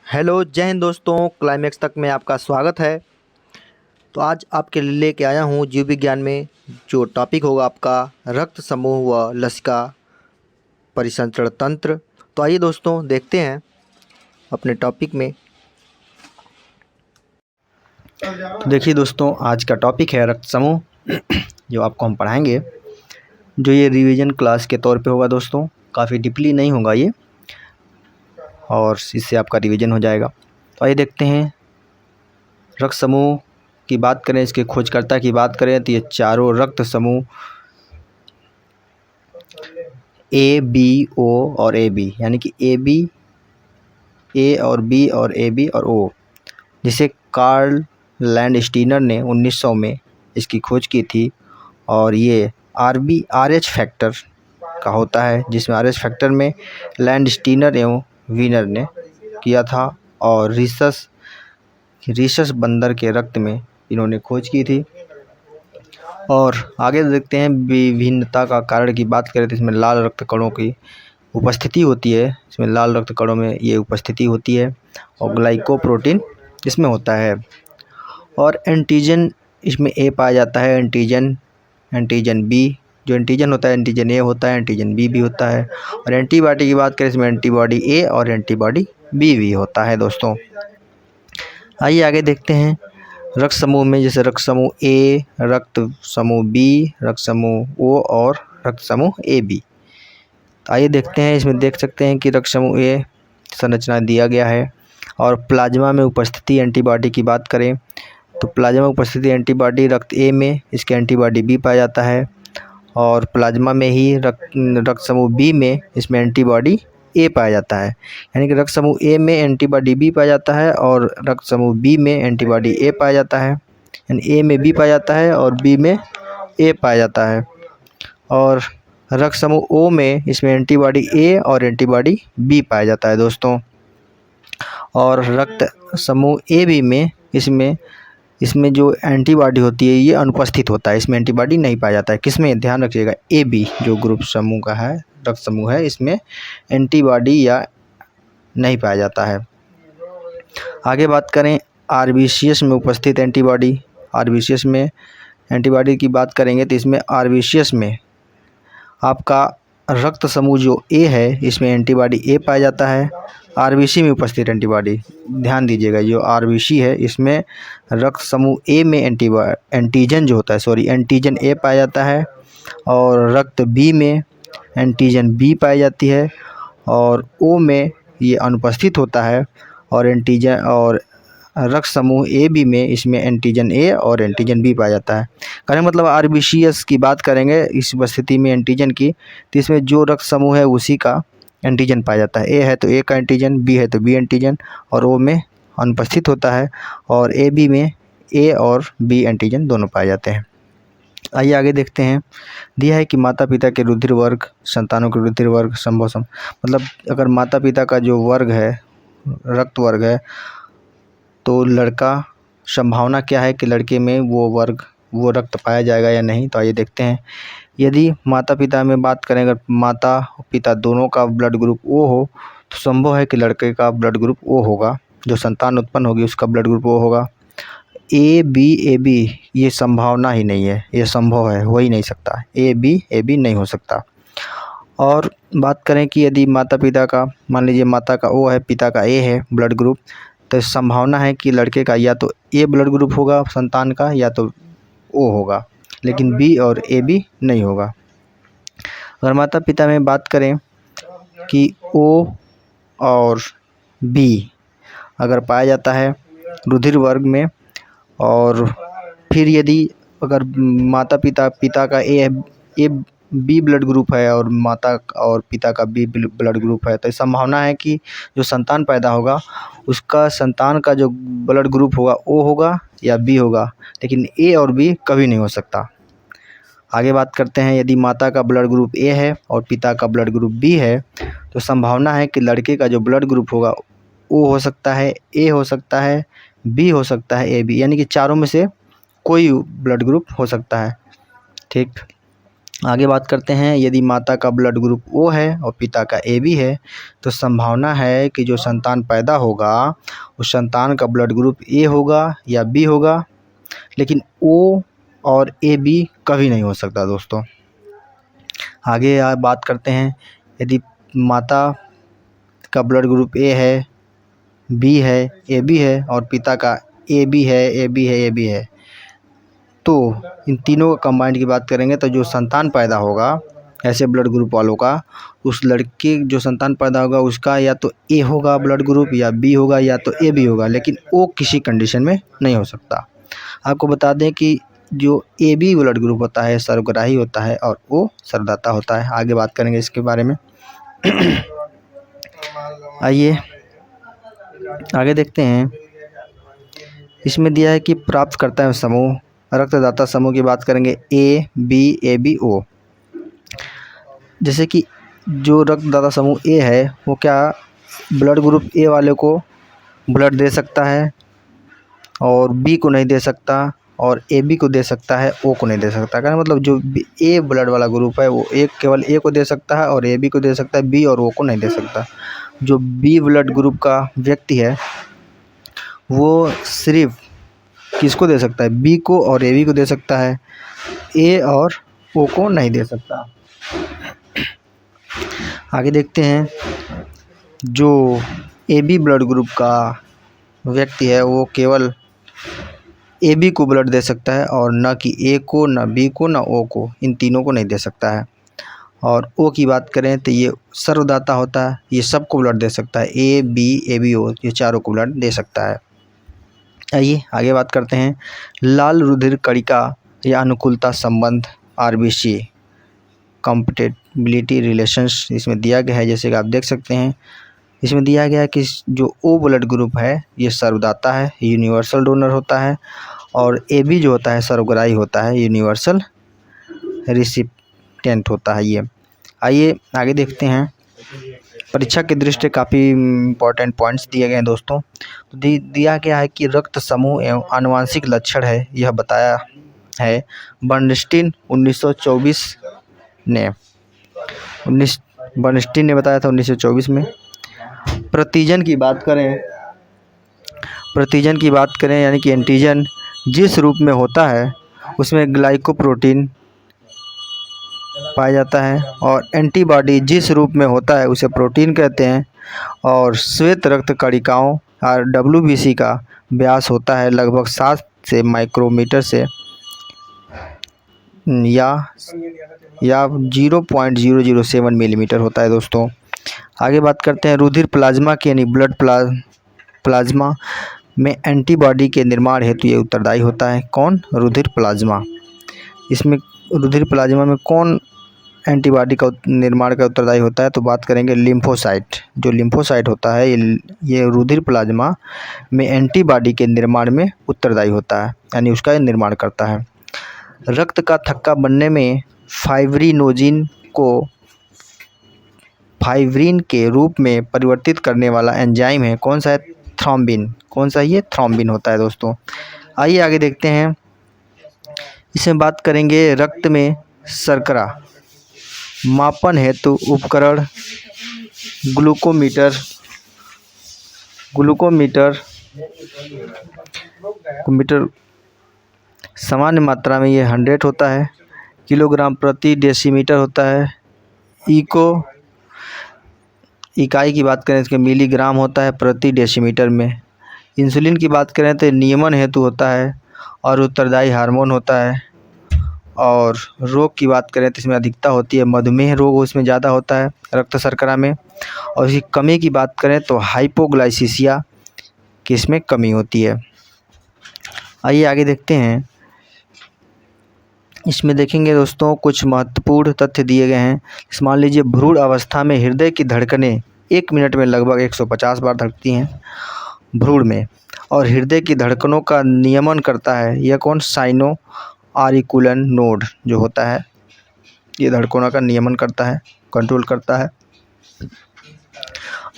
Hello जय हिंद दोस्तों, climax तक में आपका स्वागत है। तो आज आपके लिए लेके आया हूँ जीव विज्ञान में जो टॉपिक होगा आपका रक्त समूह व लसिका परिसंचरण तंत्र। तो आइए दोस्तों देखते हैं अपने टॉपिक में। तो देखिए दोस्तों, आज का टॉपिक है रक्त समूह जो आपको हम पढ़ाएंगे। जो ये रिवीजन क्लास के तौर पे होगा दोस्तों, काफ़ी डीपली नहीं होगा ये, और इससे आपका रिवीजन हो जाएगा। तो आइए देखते हैं। रक्त समूह की बात करें, इसके खोजकर्ता की बात करें तो ये चारों रक्त समूह ए बी ओ और ए बी, यानी कि ए बी, ए और बी और ए बी और ओ, जिसे कार्ल लैंडस्टीनर ने 1900 में इसकी खोज की थी। और ये आर एच फैक्टर का होता है, जिसमें आर एच फैक्टर में लैंडस्टीनर एवं वीनर ने किया था। और रिसस बंदर के रक्त में इन्होंने खोज की थी। और आगे देखते हैं विभिन्नता का कारण की बात करें तो इसमें लाल रक्त कणों की उपस्थिति होती है। इसमें लाल रक्त कणों में ये उपस्थिति होती है और ग्लाइकोप्रोटीन इसमें होता है। और एंटीजन इसमें ए पाया जाता है, एंटीजन बी। जो एंटीजन होता है, एंटीजन ए होता है, एंटीजन बी भी होता है। और एंटीबॉडी की बात करें, इसमें एंटीबॉडी ए और एंटीबॉडी बी भी होता है दोस्तों। आइए आगे देखते हैं। रक्त समूह में जैसे रक्त समूह ए, रक्त समूह बी, रक्त समूह ओ और रक्त समूह ए बी। आइए देखते हैं। इसमें देख सकते हैं कि रक्त समूह ए संरचना दिया गया है। और प्लाज्मा में उपस्थिति एंटीबॉडी की बात करें तो प्लाज्मा में उपस्थिति एंटीबॉडी रक्त ए में इसके एंटीबॉडी बी पाया जाता है। और प्लाज्मा में ही रक्त समूह बी में इसमें एंटीबॉडी ए पाया जाता है। यानी कि रक्त समूह ए में एंटीबॉडी बी पाया जाता है और रक्त समूह बी में एंटीबॉडी ए पाया जाता है। यानी ए में बी पाया जाता है और बी में ए पाया जाता है। और रक्त समूह ओ में इसमें एंटीबॉडी ए और एंटीबॉडी बी पाया जाता है दोस्तों। और रक्त समूह ए बी में इसमें जो एंटीबॉडी होती है ये अनुपस्थित होता है, इसमें एंटीबॉडी नहीं पाया जाता है। किसमें, ध्यान रखिएगा, ए बी जो ग्रुप समूह का है, रक्त समूह है, इसमें एंटीबॉडी या नहीं पाया जाता है। आगे बात करें आरबीसीएस में उपस्थित एंटीबॉडी। आरबीसीएस में एंटीबॉडी की बात करेंगे तो इसमें आरबीसीएस में आपका रक्त समूह जो ए है इसमें एंटीबॉडी ए पाया जाता है। आरबीसी में उपस्थित एंटीबॉडी, ध्यान दीजिएगा, जो आरबीसी है इसमें रक्त समूह ए में एंटीजन जो होता है, एंटीजन ए पाया जाता है। और रक्त बी में एंटीजन बी पाई जाती है। और ओ में ये अनुपस्थित होता है। और रक्त समूह ए बी में इसमें एंटीजन ए और एंटीजन बी पाया जाता है। कहने मतलब आरबीसीएस की बात करेंगे इस उपस्थिति में एंटीजन की, तो इसमें जो रक्त समूह है उसी का एंटीजन पाया जाता है। ए है तो ए का एंटीजन, बी है तो बी एंटीजन, और ओ में अनुपस्थित होता है। और ए बी में ए और बी एंटीजन दोनों पाए जाते हैं। आइए आगे देखते हैं। दिया है कि माता पिता के रुधिर वर्ग, संतानों के रुधिर वर्ग संभव मतलब अगर माता पिता का जो वर्ग है, रक्त वर्ग है, तो लड़का संभावना क्या है कि लड़के में वो रक्त पाया जाएगा या नहीं। तो आइए देखते हैं। यदि माता पिता में बात करें, अगर माता पिता दोनों का ब्लड ग्रुप ओ हो तो संभव है कि लड़के का ब्लड ग्रुप ओ होगा, जो संतान उत्पन्न होगी उसका ब्लड ग्रुप ओ होगा। ए बी ये संभावना ही नहीं है, ये संभव है, हो ही नहीं सकता। ए बी नहीं हो सकता। और बात करें कि यदि माता पिता का, मान लीजिए माता का ओ है, पिता का ए है ब्लड ग्रुप, तो संभावना है कि लड़के का या तो ए ब्लड ग्रुप होगा संतान का, या तो ओ होगा, लेकिन बी और ए बी नहीं होगा। अगर माता पिता में बात करें कि ओ और बी अगर पाया जाता है रुधिर वर्ग में, और फिर यदि अगर माता पिता का ए बी ब्लड ग्रुप है और माता और पिता का बी ब्लड ग्रुप है, तो संभावना है कि जो संतान पैदा होगा उसका संतान का जो ब्लड ग्रुप होगा ओ होगा या बी होगा, लेकिन ए और बी कभी नहीं हो सकता। आगे बात करते हैं। यदि माता का ब्लड ग्रुप ए है और पिता का ब्लड ग्रुप बी है, तो संभावना है कि लड़के का जो ब्लड ग्रुप होगा ओ हो सकता है, ए हो सकता है, बी हो सकता है, ए बी, यानी कि चारों में से कोई ब्लड ग्रुप हो सकता है। ठीक। आगे बात करते हैं, यदि माता का ब्लड ग्रुप O है और पिता का AB है तो संभावना है कि जो संतान पैदा होगा उस संतान का ब्लड ग्रुप A होगा या B होगा, लेकिन O और AB कभी नहीं हो सकता दोस्तों। आगे बात करते हैं, यदि माता का ब्लड ग्रुप A है, B है, AB है और पिता का AB है, AB है, AB है, तो इन तीनों का कंबाइंड की बात करेंगे तो जो संतान पैदा होगा ऐसे ब्लड ग्रुप वालों का, उस लड़के जो संतान पैदा होगा उसका या तो A होगा ब्लड ग्रुप या B होगा या तो AB होगा, लेकिन O किसी कंडीशन में नहीं हो सकता। आपको बता दें कि जो AB ब्लड ग्रुप होता है सर्वग्राही होता है और O सर्वदाता होता है। आगे बात करेंगे इसके बारे में। आइए आगे देखते हैं, इसमें दिया है कि प्राप्त करता है समूह, रक्तदाता समूह की बात करेंगे A, B, AB, O। जैसे कि जो रक्तदाता समूह A है वो क्या ब्लड ग्रुप A वाले को ब्लड दे सकता है और B को नहीं दे सकता, और AB को दे सकता है, O को नहीं दे सकता। कहने मतलब जो A ब्लड वाला ग्रुप है वो केवल A को दे सकता है और AB को दे सकता है, B और O को नहीं दे सकता। जो B ब्लड ग्रुप का व्यक्ति है वो सिर्फ किसको दे सकता है, B को और AB को दे सकता है, A और O को नहीं दे सकता। आगे देखते हैं, जो AB ब्लड ग्रुप का व्यक्ति है वो केवल AB को ब्लड दे सकता है और न कि A को, न B को, न O को, इन तीनों को नहीं दे सकता है। और O की बात करें तो ये सर्वदाता होता है, ये सबको ब्लड दे सकता है, A, B, AB, O, ये चारों को ब्लड दे सकता है। आइए आगे बात करते हैं, लाल रुधिर कणिका या अनुकूलता संबंध RBC कंपैटिबिलिटी रिलेशंस इसमें दिया गया है। जैसे कि आप देख सकते हैं इसमें दिया गया है कि जो O ब्लड ग्रुप है ये सर्वदाता है, यूनिवर्सल डोनर होता है, और AB जो होता है सर्वग्राही होता है, यूनिवर्सल रिसिपिएंट होता है ये। आइए आगे देखते हैं, परीक्षा की दृष्टि से काफ़ी इम्पोर्टेंट पॉइंट्स दिए गए हैं दोस्तों। तो दिया गया है कि रक्त समूह एवं आनुवंशिक लक्षण है, यह बताया है बर्नस्टीन 1924 ने बर्नस्टीन ने बताया था 1924 में। प्रतिजन की बात करें यानी कि एंटीजन जिस रूप में होता है उसमें ग्लाइकोप्रोटीन पाया जाता है, और एंटीबॉडी जिस रूप में होता है उसे प्रोटीन कहते हैं, और श्वेत रक्त कणिकाओं और WBC का व्यास होता है लगभग 7 से माइक्रोमीटर से या 0.007 मिलीमीटर होता है दोस्तों। आगे बात करते हैं, रुधिर प्लाज्मा की यानी ब्लड प्लाज्मा में एंटीबॉडी के निर्माण हेतु ये उत्तरदायी होता है। कौन? रुधिर प्लाज्मा। इसमें रुधिर प्लाज्मा में कौन एंटीबॉडी का निर्माण का उत्तरदायी होता है? तो बात करेंगे लिम्फोसाइट। जो लिम्फोसाइट होता है ये रुधिर प्लाज्मा में एंटीबॉडी के निर्माण में उत्तरदायी होता है, यानी उसका निर्माण करता है। रक्त का थक्का बनने में फाइब्रिनोजिन को फाइब्रिन के रूप में परिवर्तित करने वाला एंजाइम है, कौन सा है? थ्रोम्बिन। कौन सा? ये थ्रोम्बिन होता है दोस्तों। आइए आगे देखते हैं, इसमें बात करेंगे रक्त में शर्करा मापन हेतु उपकरण ग्लूकोमीटर सामान्य मात्रा में ये 100 होता है, किलोग्राम प्रति डेसीमीटर होता है। इकाई की बात करें इसके मिलीग्राम होता है प्रति डेसीमीटर में। इंसुलिन की बात करें तो नियमन हेतु होता है और उत्तरदायी हार्मोन होता है। और रोग की बात करें तो इसमें अधिकता होती है, मधुमेह रोग उसमें ज़्यादा होता है रक्त शर्करा में। और इसकी कमी की बात करें तो हाइपोग्लाइसीसिया की इसमें कमी होती है। आइए आगे देखते हैं, इसमें देखेंगे दोस्तों कुछ महत्वपूर्ण तथ्य दिए गए हैं। मान लीजिए भ्रूण अवस्था में हृदय की धड़कनें 1 मिनट में लगभग 150 बार धड़कती हैं भ्रूण में, और हृदय की धड़कनों का नियमन करता है यह कौन? साइनो आरिकुलन नोड जो होता है ये धड़कनों का नियमन करता है, कंट्रोल करता है।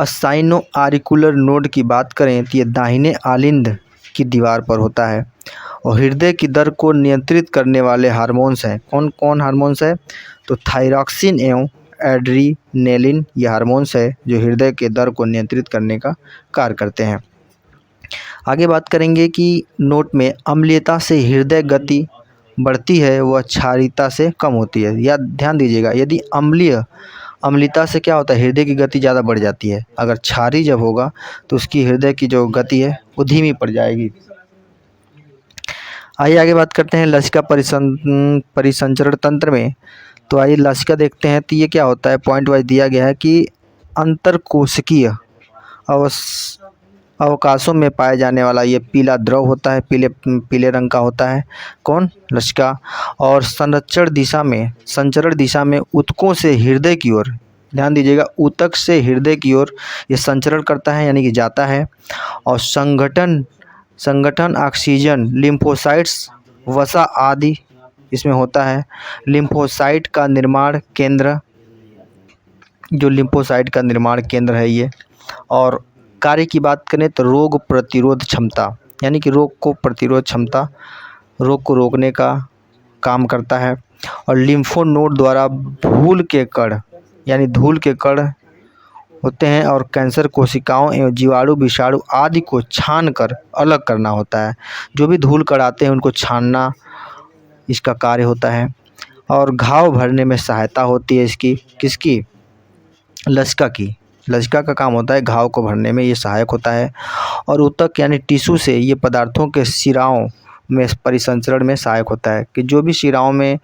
और साइनो आरिकुलर नोड की बात करें तो ये दाहिने आलिंद की दीवार पर होता है, और हृदय की दर को नियंत्रित करने वाले हार्मोन्स हैं। कौन कौन हार्मोन्स है? तो थायरॉक्सिन एवं एड्रीनेलिन ये हार्मोन्स है जो हृदय के दर को नियंत्रित करने का कार्य करते हैं। आगे बात करेंगे कि नोट में अम्लीयता से हृदय गति बढ़ती है व क्षारीयता से कम होती है। या ध्यान दीजिएगा, यदि अम्लीयता से क्या होता है, हृदय की गति ज़्यादा बढ़ जाती है। अगर क्षारीय जब होगा तो उसकी हृदय की जो गति है वो धीमी पड़ जाएगी। आइए आगे बात करते हैं लसिका परिसंचरण तंत्र में। तो आइए लसिका देखते हैं। तो ये क्या होता है, पॉइंट वाइज दिया गया है कि अंतरकोशिकीय अवकाशों में पाए जाने वाला ये पीला द्रव होता है, पीले रंग का होता है। कौन? लसिका। और संचरण दिशा में ऊतकों से हृदय की ओर, ध्यान दीजिएगा, ऊतक से हृदय की ओर ये संचरण करता है यानी कि जाता है। और संगठन ऑक्सीजन, लिम्फोसाइट्स, वसा आदि इसमें होता है। लिम्फोसाइट का निर्माण केंद्र है ये। और कार्य की बात करें तो रोग प्रतिरोध क्षमता, यानी कि रोग को रोकने का काम करता है। और लिम्फोनोड द्वारा धूल के कण होते हैं और कैंसर कोशिकाओं एवं जीवाणु विषाणु आदि को छानकर अलग करना होता है। जो भी धूल कण आते हैं उनको छानना इसका कार्य होता है। और घाव भरने में सहायता होती है इसकी, किसकी? लसिका का काम होता है घाव को भरने में, ये सहायक होता है। और ऊतक यानी टिश्यू से ये पदार्थों के शिराओं में परिसंचरण में सहायक होता है, कि जो भी शिराओं में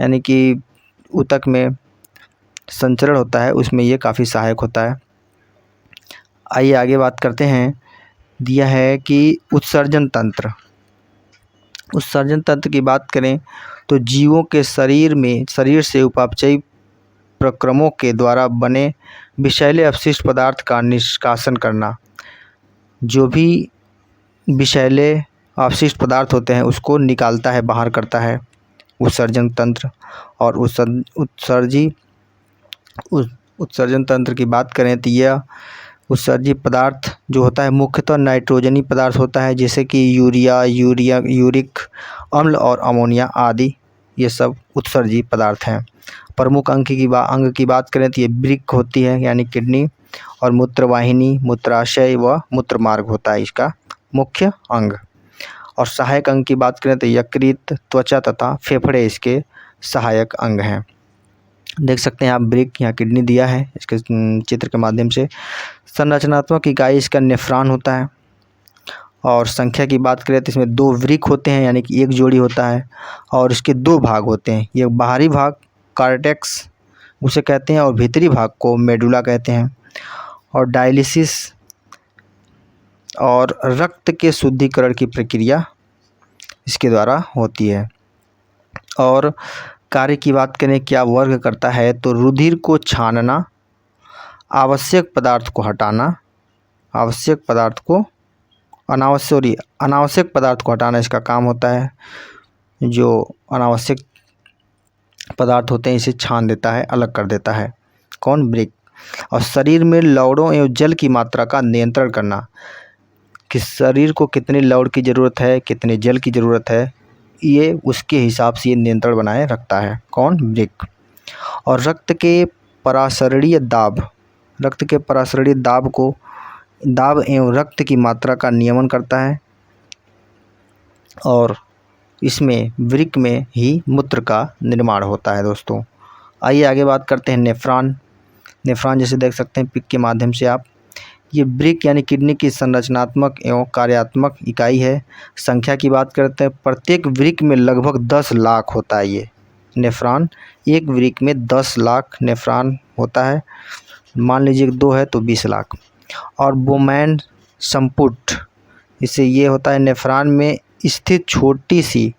यानी कि ऊतक में संचरण होता है उसमें ये काफ़ी सहायक होता है। आइए आगे बात करते हैं। दिया है कि उत्सर्जन तंत्र की बात करें तो जीवों के शरीर से उपापचयी प्रक्रमों के द्वारा बने विषैले अपशिष्ट पदार्थ का निष्कासन करना। जो भी विषैले अपशिष्ट पदार्थ होते हैं उसको निकालता है, बाहर करता है उत्सर्जन तंत्र। और उत्सर्जन तंत्र की बात करें तो यह उत्सर्जित पदार्थ जो होता है मुख्यतः नाइट्रोजनी पदार्थ होता है, जैसे कि यूरिक अम्ल और अमोनिया आदि, ये सब उत्सर्जित पदार्थ हैं। प्रमुख अंग की बात करें तो ये वृक्क होती है यानी किडनी, और मूत्रवाहिनी, मूत्राशय व मूत्रमार्ग होता है इसका मुख्य अंग। और सहायक अंग की बात करें तो यकृत, त्वचा तथा फेफड़े इसके सहायक अंग हैं। देख सकते हैं आप वृक्क या किडनी दिया है इसके चित्र के माध्यम से। संरचनात्मक इकाई इसका नेफ्रॉन होता है। और संख्या की बात करें तो इसमें 2 वृक्क होते हैं यानी कि एक जोड़ी होता है, और इसके 2 भाग होते हैं। ये बाहरी भाग कार्टेक्स उसे कहते हैं और भीतरी भाग को मेडुला कहते हैं। और डायलिसिस और रक्त के शुद्धिकरण की प्रक्रिया इसके द्वारा होती है। और कार्य की बात करें क्या वर्ग करता है, तो रुधिर को छानना, अनावश्यक पदार्थ को हटाना इसका काम होता है। जो अनावश्यक पदार्थ होते हैं इसे छान देता है, अलग कर देता है। कौन? वृक्क। और शरीर में लवणों एवं जल की मात्रा का नियंत्रण करना, कि शरीर को कितनी लवण की ज़रूरत है, कितने जल की ज़रूरत है, ये उसके हिसाब से ये नियंत्रण बनाए रखता है। कौन? वृक्क। और रक्त के परासरणीय दाब एवं रक्त की मात्रा का नियमन करता है। और इसमें वृक्क में ही मूत्र का निर्माण होता है दोस्तों। आइए आगे बात करते हैं नेफ्रॉन जैसे देख सकते हैं पिक के माध्यम से आप। ये वृक्क यानी किडनी की संरचनात्मक एवं कार्यात्मक इकाई है। संख्या की बात करते हैं, प्रत्येक वृक्क में लगभग 10 लाख होता है ये नेफ्रॉन। एक वृक्क में 10 लाख नेफ्रॉन होता है। मान लीजिए 2 है तो 20 लाख। और बोमैन संपुट, इससे ये होता है नेफ्रॉन में स्थित छोटी सी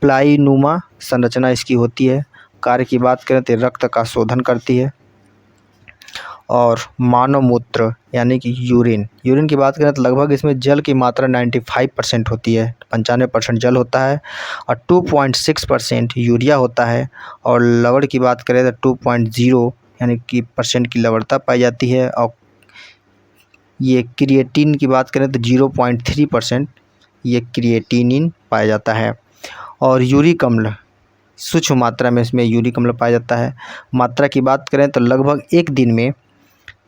प्लाईनुमा संरचना इसकी होती है। कार्य की बात करें तो रक्त का शोधन करती है। और मानव मूत्र यानी कि यूरिन की बात करें तो लगभग इसमें जल की मात्रा 95% होती है, 95% जल होता है। और 2.6% यूरिया होता है। और लवण की बात करें तो 2.0 यानी कि % की लवणता पाई जाती है। और ये क्रिएटिन की बात करें तो 0.3% ये क्रिएटिनिन पाया जाता है। और यूरिक अम्ल, सूक्ष्म मात्रा में इसमें यूरिक अम्ल पाया जाता है। मात्रा की बात करें तो लगभग एक दिन में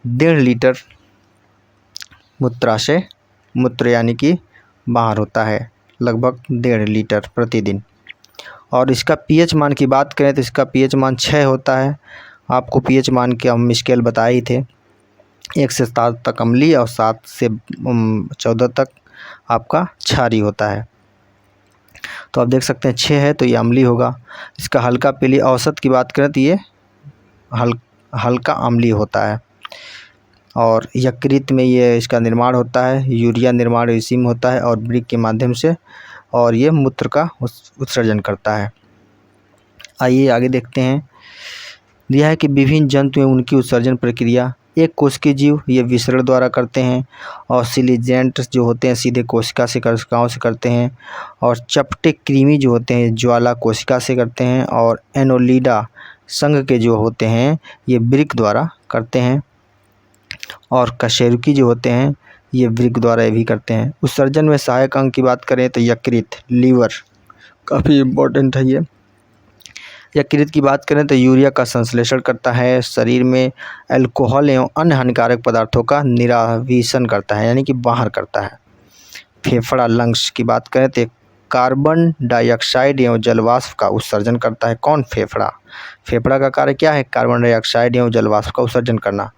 1.5 लीटर मूत्राशय, मूत्र यानी कि बाहर होता है, लगभग 1.5 लीटर प्रतिदिन। और इसका पीएच मान की बात करें तो इसका पीएच मान 6 होता है। आपको पीएच मान के हम स्केल बताए ही थे, 1 से 7 तक अम्लीय और 7 से 14 तक आपका क्षारीय होता है। तो आप देख सकते हैं 6 है तो ये अम्लीय होगा। इसका हल्का पीली औसत की बात करें तो ये हल्का अम्लीय होता है। और यकृत में ये इसका निर्माण होता है, यूरिया निर्माण इसी में होता है और वृक्क के माध्यम से, और ये मूत्र का उत्सर्जन करता है। आइए आगे देखते हैं। यह है कि विभिन्न जंतु एवं उनकी उत्सर्जन प्रक्रिया। एक कोशिकीय जीव ये विसरण द्वारा करते हैं, और सिलिजेंट जो होते हैं सीधे कोशिकाओं से करते हैं, और चपटे कृमि जो होते हैं ज्वाला कोशिका से करते हैं, और एनोलिडा संघ के जो होते हैं ये वृक्क द्वारा करते हैं, और कशेरुकी जो होते हैं ये वृक्क द्वारा ये भी करते हैं। उत्सर्जन में सहायक अंग की बात करें तो यकृत, लीवर काफ़ी इम्पोर्टेंट है ये। यकृत की बात करें तो यूरिया का संश्लेषण करता है, शरीर में अल्कोहल एवं अन्य हानिकारक पदार्थों का निरावीशन करता है यानी कि बाहर करता है। फेफड़ा, लंग्स की बात करें तो कार्बन डाइऑक्साइड एवं जलवाष्प का उत्सर्जन करता है। कौन? फेफड़ा। फेफड़ा का कार्य क्या है? कार्बन डाइऑक्साइड एवं जलवाष्प का उत्सर्जन करना।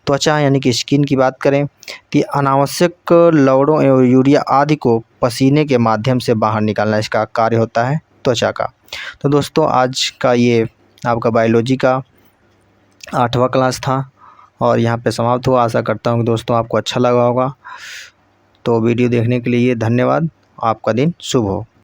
त्वचा यानी कि स्किन की बात करें कि अनावश्यक लवणों एवं यूरिया आदि को पसीने के माध्यम से बाहर निकालना इसका कार्य होता है त्वचा का। तो दोस्तों आज का ये आपका बायोलॉजी का 8वां क्लास था और यहाँ पे समाप्त हुआ। आशा करता हूँ कि दोस्तों आपको अच्छा लगा होगा। तो वीडियो देखने के लिए धन्यवाद। आपका दिन शुभ हो।